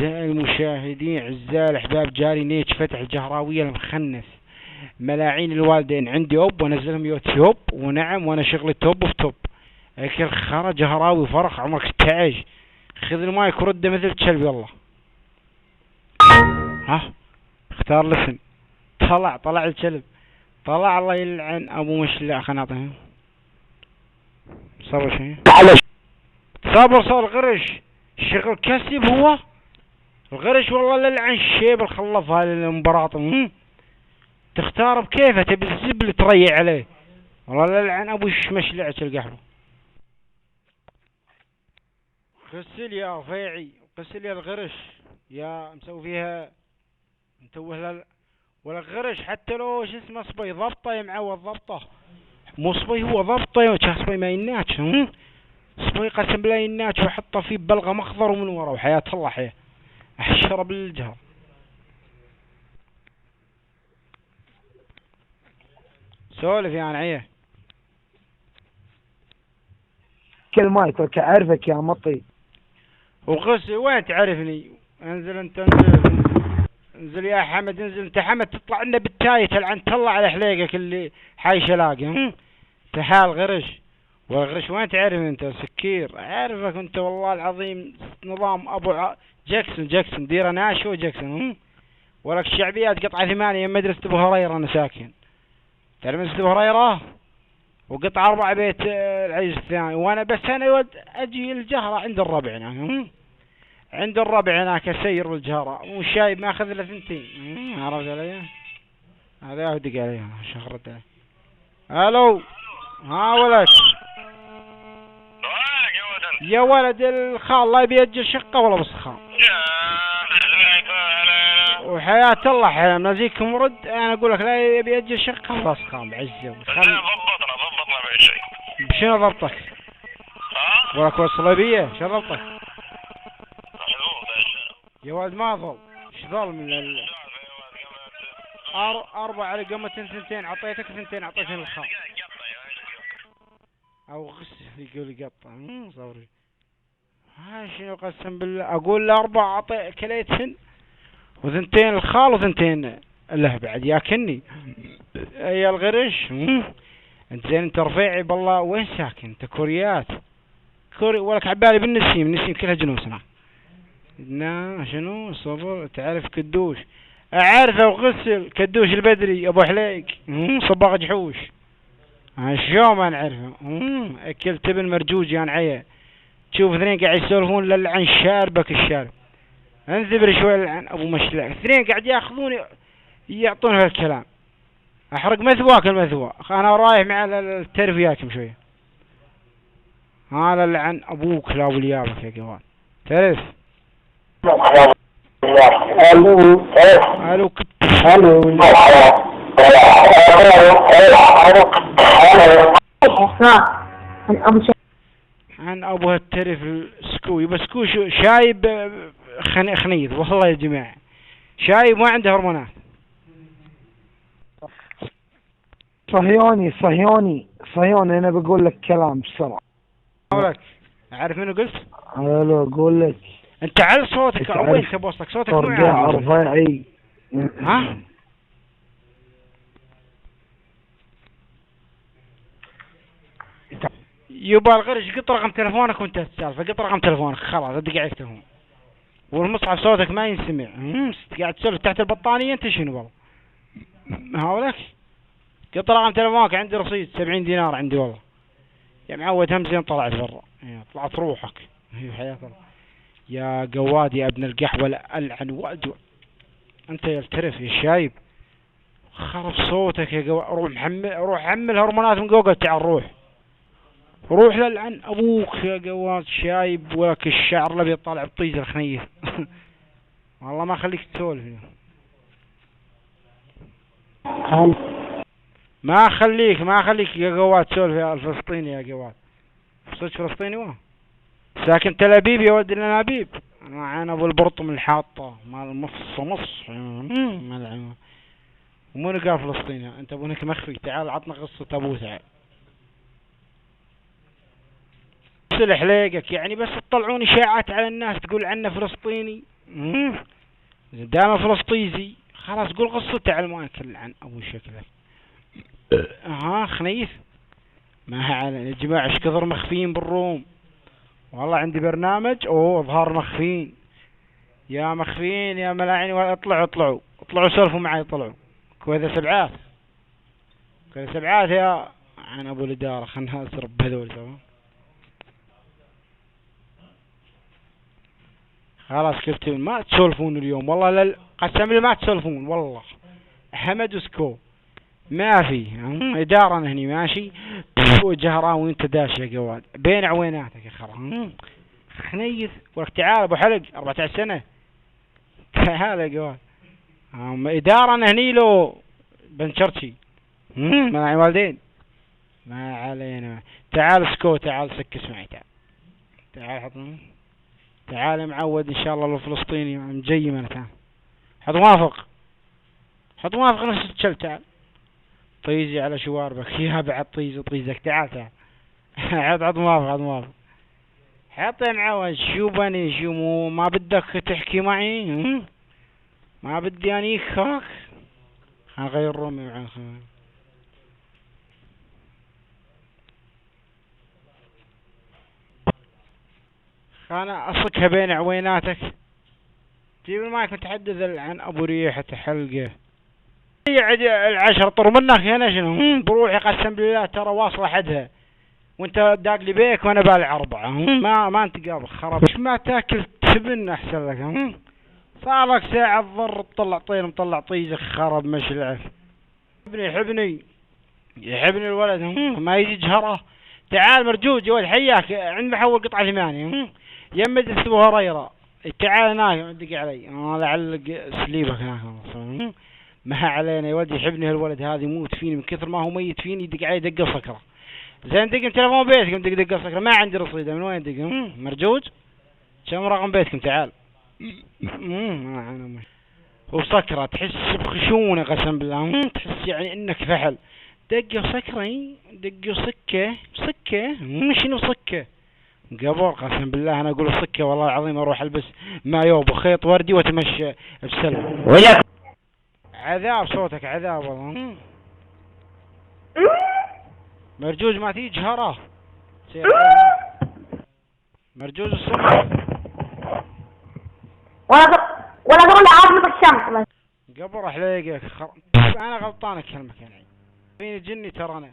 أعزائي المشاهدين أعزائي الأحباب، جاري نيتش فتح الجهراوية المخنث. ملاعين الوالدين عندي أوب وأنزلهم يوتيوب، ونعم وأنا شغلي توب في توب. أكل خرا جهراوي فرخ عمرك استعاج. خذ المايك ورده مثل الكلب يلا. ها اختار لسن. طلع الكلب. طلع الله يلعن أبو مشلع. خلنا نعطيه صبر شوي. صبر الغرش. الشغل كسب هو الغرش والله للعن الشيب الخلف هاي المبراطم. تختار بكيفه تبي الزبل تريع عليه والله للعن ابو مشلعة القحبه. غسل يا رفيعي غسل يا الغرش يا مسوي فيها متوه ولا الغرش حتى لو شو اسمه صبي ضبطه يا معود ضبطه مو صبي هو ضبطه يا صبي ما يناتش صبي قسم بالله يناتش وحطه فيه بلغم اخضر ومن ورا وحياة الله حياه احشره بالجهر. سولف يا نعيه. كل ما يترك اعرفك يا مطي. وغسل وين تعرفني؟ انزل انت انزل يا حمد انزل انت حمد تطلع لنا بالتاي تلعن طلع على حليقك اللي حايش لاقي تحال غرش والغرش وين تعرف انت سكير اعرفك انت والله العظيم نظام ابو جاكسون ديره ناشو جاكسون ولك الشعبيات قطعة 8 مدرسة ابو هريرة انا ساكن تعرف مدرسة ابو هريرة وقطعة 4 بيت العيش الثاني وانا بس انا اجي الجهرة عند الربع هناك عند الربع هناك اسير بالجهرة والشايب ماخذ له 2 عرفت علي؟ هذا يهدق علي شخرت علي. الو ها ولد يا ولد الخال الله يبي يأجل شقة ولا بسخان وحياة الله حياة نزيكم رد انا اقول لك لا يبي يأجل شقة ولا بسخان بعزه ضبطنا بأي شيء. بشنو ضبطك؟ ولك والصليبية شو ضبطك؟ يا ولد ما ظل ايش ظل من 4 على قمة 2 عطيتك 2 عطيتني الخال او غسل يقول قطع صوري ها شنو قسم بالله اقول له 4 عطي كليتهن و2 الخال و2 له بعد ياكلني يا الغرش. انت زين انت رفيعي بالله وين ساكن انت كوريات ولك عبالي بالنسيم كلها جنوسنا شنو صبر تعرف كدوش اعرفه وغسل كدوش البدري ابو حليق صباغ جحوش شو ما نعرفه اكل تبن مرجوج يا نعيه تشوف 2 قاعد يسولفون للعن شاربك الشارب انذبر شوي للعن ابو مشلع 2 قاعد ياخذون يعطون هالكلام احرق مثواك المثوى انا رايح مع الترف وياكم شويه هذا لعن ابوك لا وليابك يا جواد تعرف. الو عن ابو هالترف السكوي بس سكوي شايب خنيد والله يا جماعه شايب ما عنده هرمونات. صهيوني انا بقول لك كلام بسرعه. اقولك عارف منو قلت؟ الو اقول لك انت على صوتك او انت بوصلك صوتك مو رفيعي ها يبا الغرش قط رقم تلفونك وانت السالفه قط رقم تلفونك خلاص ادق عليك تلفون والمصحف صوتك ما ينسمع قاعد تسولف تحت البطانيه انت شنو والله هاولك قط رقم تلفونك عندي رصيد 70 دينار عندي والله يا معود همزين طلعت برا طلعت روحك هي حياة الله يا قواد يا ابن القحوة العن وأدوى انت يا الترف يا شايب خرب صوتك يا قواد روح حمل هرمونات من جوجل تعال روح للعن ابوك يا قواد شايب ولك الشعر الابيض طالع بطيز الخنيف والله ما خليك تسولف ما خليك يا قواد تسولف يا الفلسطيني يا قواد صدق فلسطيني واه ساكن تل ابيب يا ولد الانابيب انا ابو البرطم الحاطه مال مص ملعمه ومنو قال فلسطيني انت ابونك مخفي تعال عطنا قصه ابوه تعال غسل حليقك يعني بس تطلعون اشاعات على الناس تقول عنا فلسطيني دائما فلسطيزي. خلاص قول قصته على المايك عن ابو شكلك. خنيف ما على يا جماعه ايش كثر مخفيين بالروم. والله عندي برنامج اظهار مخفيين. يا مخفيين يا ملاعين، اطلعوا سولفوا معي. طلعوا كذا سبعات يا عن ابو الاداره. خلنا اسرب بهذول تمام. خلاص كفتون ما تسولفون اليوم والله. قسم لي ما تسولفون والله. حمد وسكو ما في اداره هني ماشي. وجهراوي وانت داش يا قواد بين عويناتك يا خرا. خنيث ولك تعال ابو حلق 14 سنه. تعال يا قواد. اداره هني لو بنشرتشي مع والدين ما علينا. تعال سكو تعال سكس معي. تعال حط. تعال معود ان شاء الله الفلسطيني مجيم انا. تعال حط موافق نفس الشل. تعال طيزي على شواربك يا بعد طيزك. تعال حط موافق حط يا معود. شو بني شو مو ما بدك تحكي معي؟ ما بدي اني خاك. غير رومي معي. انا اصكها بين عويناتك. جيب المايك متحدث عن ابو ريحة حلقه. العشر طر منك هنا شنو؟ بروحي قسم بالله ترى واصله حدها وانت داق لي بيك وانا بالع 4. ما انت قابل خرب. مش ما تاكل تبن احسن لك. صار لك ساعة تضر تطلع طير مطلع طيزك خرب مش العف. يحبني الولد ما يجي جهره. تعال مرجوج يا ولد حياك عند محول قطعة 8 يمد اسمه هريرة. تعال هناك دق علي لعلق سليبك هناك. ما علينا يا ولد. يحبني هالولد هذا يموت فيني من كثر ما هو ميت فيني. يدق علي دق صكرة. زين دق تلفون بيتكم دق صكرة. ما عندي رصيدة. من وين دق مرجوج؟ كم رقم بيتكم؟ تعال. وسكرة تحس بخشونة قسم بالله. تحس يعني انك فحل. دق سكرة دق سكة شنو سكة؟ قبر قسم بالله. انا اقول سكة والله العظيم اروح البس مايو بخيط وردي واتمشى بسلم. عذاب صوتك عذاب والله. مرجوج ما تيجي جهره. مرجوج الصبح ولا قبل عاصمة الشمس. قبر حليقك انا غلطان اكلمك يعني. فيني جني ترى انا.